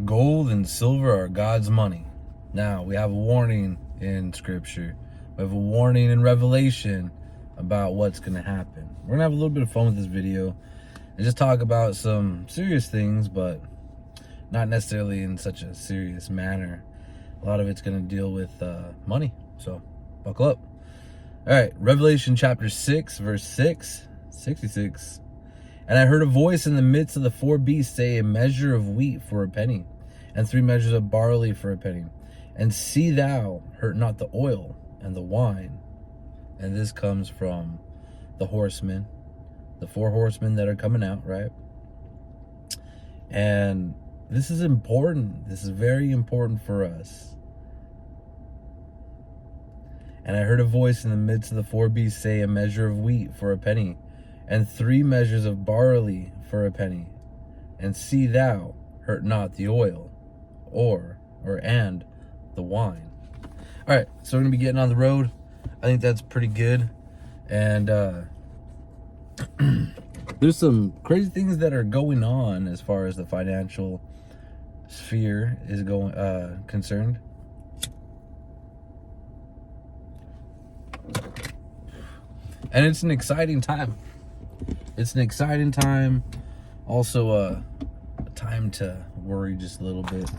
Gold and silver are God's money. Now, we have a warning in Scripture. We have a warning in Revelation about what's going to happen. We're going to have a little bit of fun with this video and just talk about some serious things, but not necessarily in such a serious manner. A lot of it's going to deal with money, so buckle up. All right, Revelation chapter 6, verse 6, 66. And I heard a voice in the midst of the four beasts say, a measure of wheat for a penny, and 3 measures of barley for a penny. And see thou hurt not the oil and the wine. And this comes from the horsemen, the 4 horsemen that are coming out, right? And this is important. This is very important for us. And I heard a voice in the midst of the 4 beasts say, a measure of wheat for a penny, and 3 measures of barley for a penny. And see thou hurt not the oil and the wine. All right, so we're gonna be getting on the road. I think that's pretty good. And there's some crazy things that are going on as far as the financial sphere is concerned. And it's an exciting time. It's an exciting time. Also a time to worry just a little bit.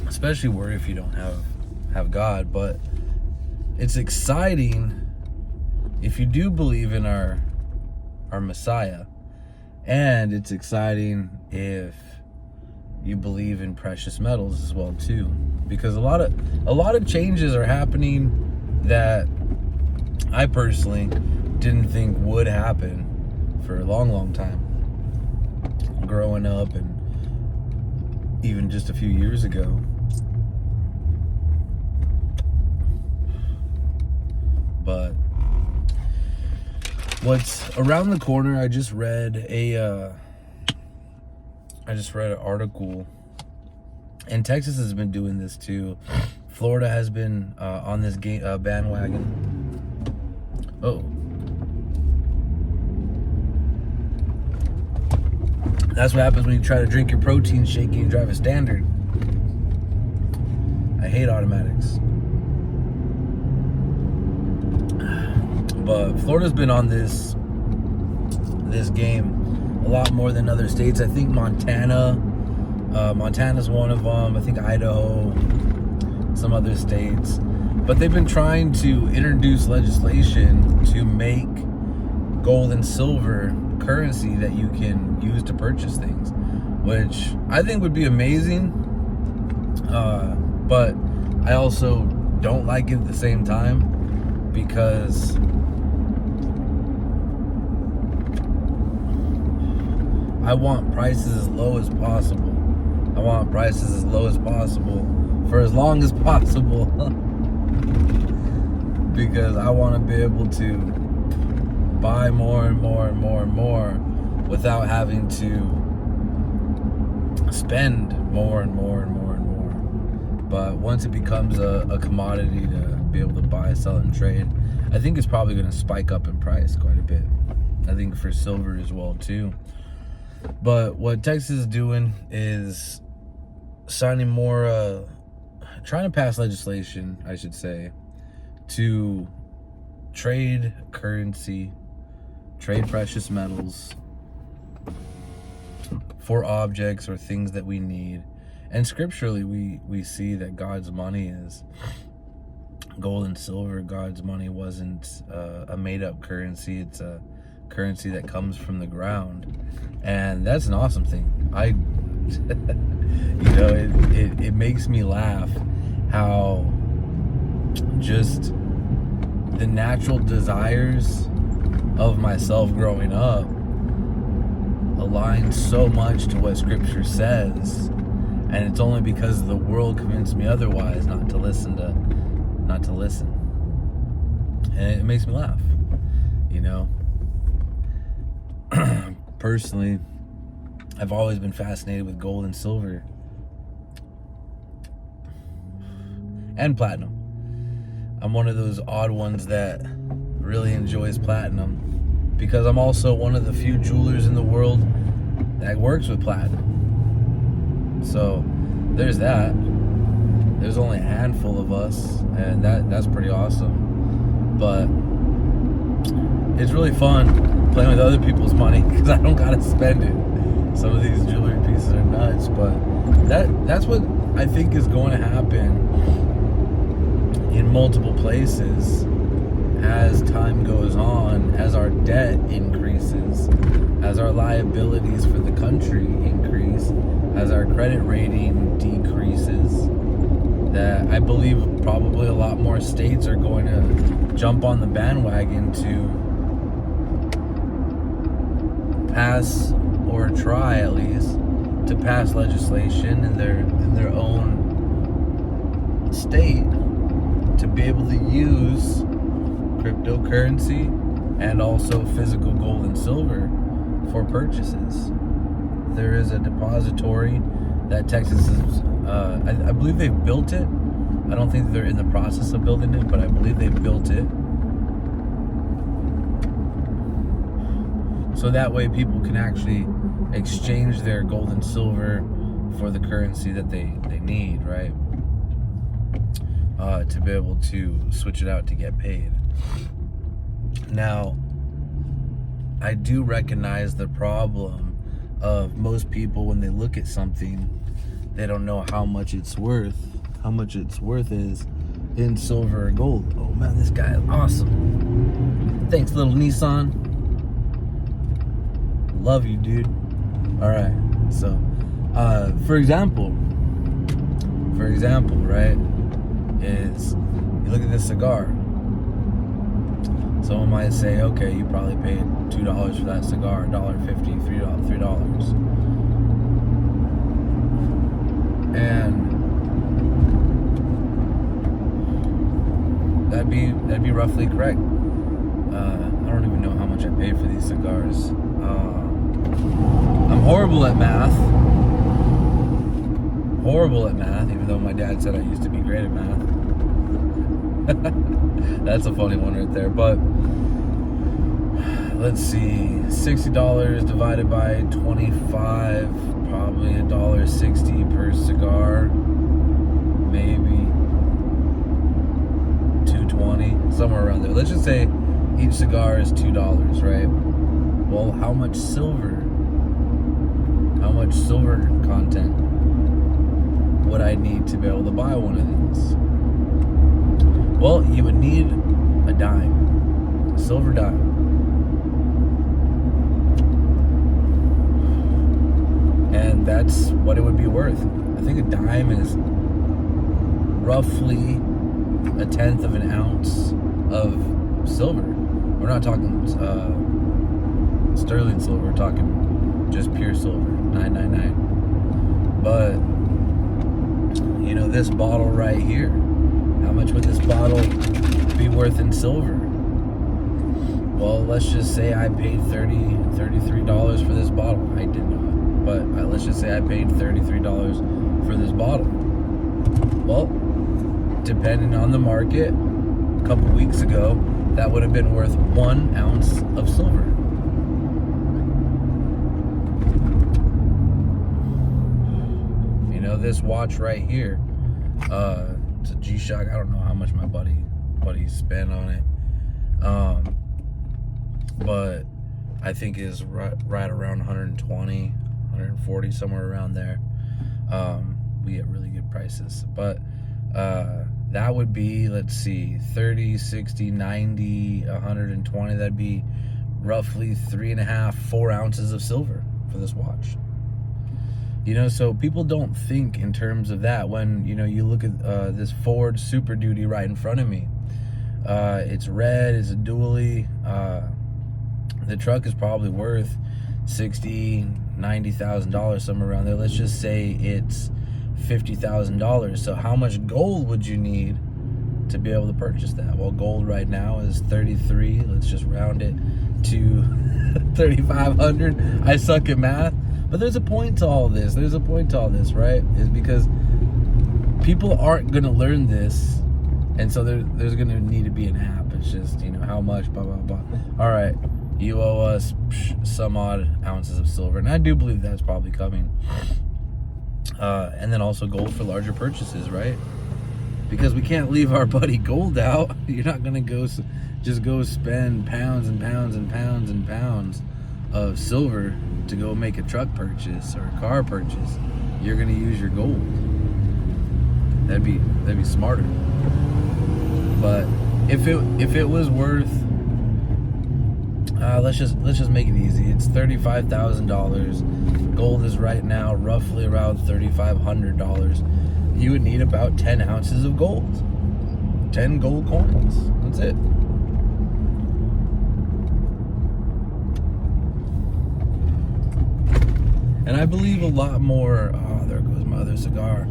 Especially worry if you don't have God. But it's exciting if you do believe in our Messiah. And it's exciting if you believe in precious metals as well too. Because a lot of changes are happening that I personally didn't think would happen for a long time. Growing up and even just a few years ago. But what's around the corner, I just read an article, and Texas has been doing this too. Florida has been on this bandwagon. Oh. That's what happens when you try to drink your protein shake and you drive a Standard. I hate automatics. But Florida's been on this game a lot more than other states. I think Montana's one of them. I think Idaho, some other states. But they've been trying to introduce legislation to make gold and silver currency that you can use to purchase things, which I think would be amazing. But I also don't like it at the same time, because I want prices as low as possible. I want prices as low as possible for as long as possible. Because I want to be able to buy more and more and more and more without having to spend more and more and more and more. But once it becomes a commodity to be able to buy, sell, and trade, I think it's probably going to spike up in price quite a bit. I think for silver as well too. But what Texas is doing is signing more, trying to pass legislation, I should say, to trade currency, trade precious metals for objects or things that we need. And scripturally, we see that God's money is gold and silver. God's money wasn't a made-up currency. It's a currency that comes from the ground. And that's an awesome thing. It makes me laugh how just the natural desires of myself growing up align so much to what scripture says, and it's only because the world convinced me otherwise not to listen. And it makes me laugh, Personally, I've always been fascinated with gold and silver and platinum. I'm one of those odd ones that really enjoys platinum, because I'm also one of the few jewelers in the world that works with platinum. So there's that. There's only a handful of us, and that's pretty awesome. But it's really fun playing with other people's money because I don't gotta spend it. Some of these jewelry pieces are nuts, but that's what I think is going to happen in multiple places as time goes on, as our debt increases, as our liabilities for the country increase, as our credit rating decreases. That I believe probably a lot more states are going to jump on the bandwagon to pass, or try at least, to pass legislation in their own state to be able to use cryptocurrency and also physical gold and silver for purchases. There is a depository that Texas is, I believe they've built it. I don't think they're in the process of building it, but I believe they've built it. So that way people can actually exchange their gold and silver for the currency that they need, right? To be able to switch it out to get paid. Now, I do recognize the problem of most people when they look at something, they don't know how much it's worth is in silver or gold. Oh man, this guy is awesome. Thanks, little Nissan. Love you, dude. All right. So, for example, right, is you look at this cigar. Someone might say, okay, you probably paid $2 for that cigar, $1.50, $3. And that'd be roughly correct. I don't even know how much I paid for these cigars. I'm horrible at math, even though my dad said I used to be great at math. That's a funny one right there. But let's see, $60 divided by 25, probably $1.60 per cigar, maybe $2.20, somewhere around there. Let's just say each cigar is $2, right? Well, how much silver content would I need to be able to buy one of these? Well, you would need a dime, a silver dime. And that's what it would be worth. I think a dime is roughly 1/10 of an ounce of silver. We're not talking sterling silver, we're talking just pure silver, 999. But, you know, this bottle right here, how much would this bottle be worth in silver? Well, let's just say I paid $33 for this bottle. I did not, but let's just say I paid $33 for this bottle. Well, depending on the market, a couple weeks ago, that would have been worth 1 ounce of silver. You know, this watch right here, it's a G-Shock. I don't know how much my buddy spent on it, but I think is right around 120, 140, somewhere around there. We get really good prices, but that would be, let's see, 30, 60, 90, 120. That'd be roughly 3.5, 4 ounces of silver for this watch. You know, so people don't think in terms of that when, you know, you look at this Ford Super Duty right in front of me. It's red, it's a dually. The truck is probably worth $60,000, $90,000, somewhere around there. Let's just say it's $50,000. So how much gold would you need to be able to purchase that? Well, gold right now is 33. Let's just round it to 3,500. I suck at math, but there's a point to all this. Right? Is because people aren't going to learn this, and so there's going to need to be an app. It's just, you know, how much, blah, blah, blah. All right. you owe us some odd ounces of silver. And I do believe that's probably coming. And then also gold for larger purchases, right? Because we can't leave our buddy gold out. You're not going to just go spend pounds and pounds and pounds and pounds of silver to go make a truck purchase or a car purchase. You're going to use your gold. That'd be smarter. But if it was worth, let's just make it easy. It's $35,000. Gold is right now roughly around $3,500. You would need about 10 ounces of gold. 10 gold coins. That's it. And I believe a lot more. Oh, there goes my other cigar.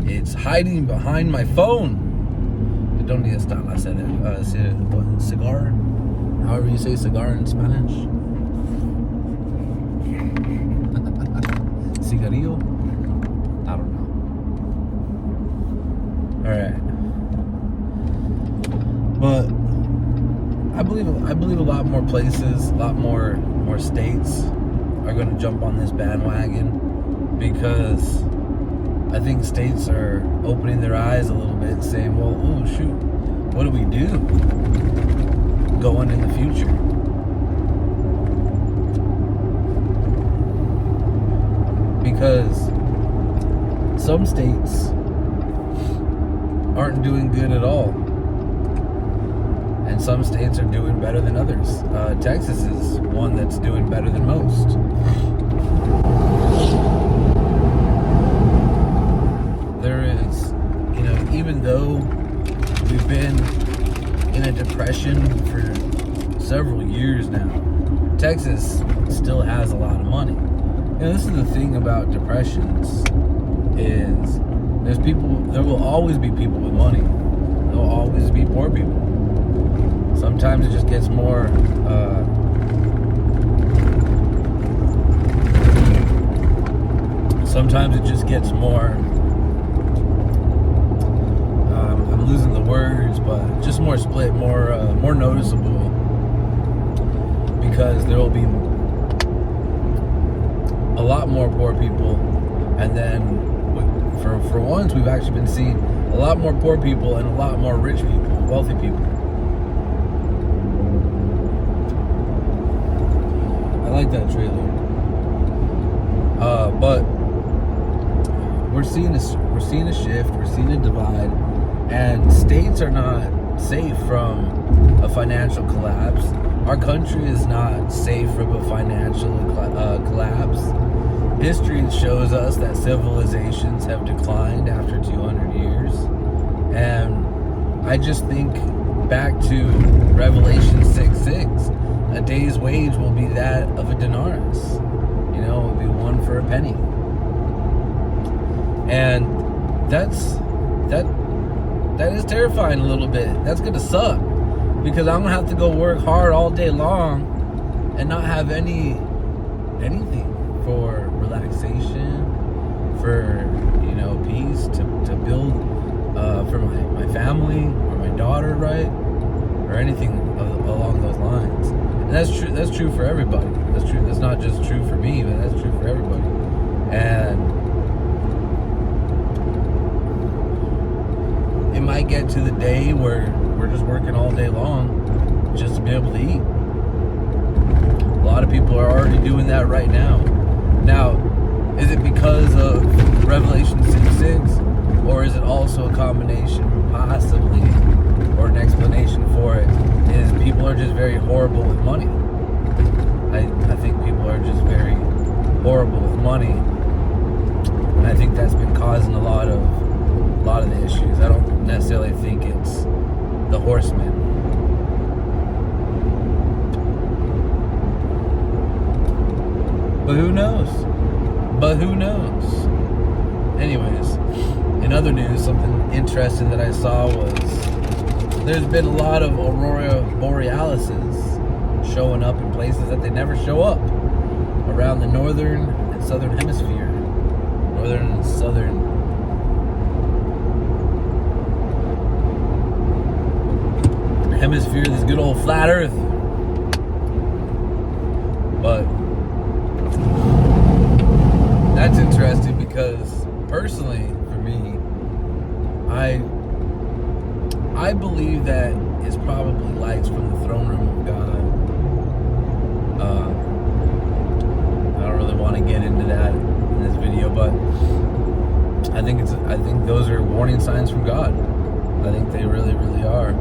It's hiding behind my phone. Don't need to stop. I said it. Cigar. However you say cigar in Spanish. Cigarillo. I don't know. All right. But I believe a lot more places, a lot more states are going to jump on this bandwagon, because I think states are opening their eyes a little bit, saying, well, oh shoot, what do we do going in the future? Because some states aren't doing good at all, and some states are doing better than others. Texas is one that's doing better than most. There is, even though we've been in a depression for several years now, Texas still has a lot of money. This is the thing about depressions, is there will always be people with money. There will always be poor people. Sometimes it just gets more I'm losing the words, but just more split, more noticeable, because there will be a lot more poor people, and then for once we've actually been seeing a lot more poor people and a lot more rich people, wealthy people. I like that trailer. But we're seeing a shift, we're seeing a divide, and states are not safe from a financial collapse. Our country is not safe from a financial collapse. History shows us that civilizations have declined after 200 years. And I just think back to Revelation 6:6. A day's wage will be that of a denarius. It will be one for a penny. And that is terrifying a little bit. That's gonna suck, because I'm gonna have to go work hard all day long and not have anything for relaxation, for peace, to build for my family or my daughter, right, or anything along those lines. And that's true for everybody. That's true. That's not just true for me, but that's true for everybody. And it might get to the day where we're just working all day long just to be able to eat. A lot of people are already doing that right now. Now, is it because of Revelation 6:6, or is it also a combination, possibly, or an explanation for it, is people are just very horrible with money? I think people are just very horrible with money, and I think that's been causing a lot of the issues. I don't necessarily think it's the horsemen. But who knows? Anyways, in other news, something interesting that I saw was there's been a lot of aurora borealises showing up in places that they never show up around the northern and southern hemisphere. Northern and southern hemisphere, this good old flat earth. But that's interesting because personally, for me, I believe that it's probably lights from the throne room of God. I don't really want to get into that in this video, but I think those are warning signs from God. I think they really, really are.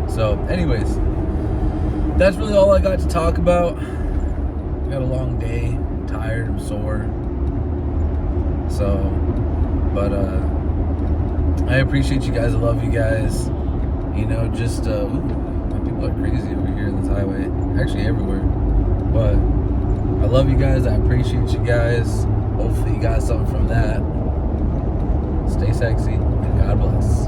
So, anyways, that's really all I got to talk about. Got a long day. I'm tired. I'm sore. So, but I appreciate you guys. I love you guys. You know, just people are crazy over here in this highway. Actually, everywhere. But I love you guys. I appreciate you guys. Hopefully, you got something from that. Stay sexy and God bless.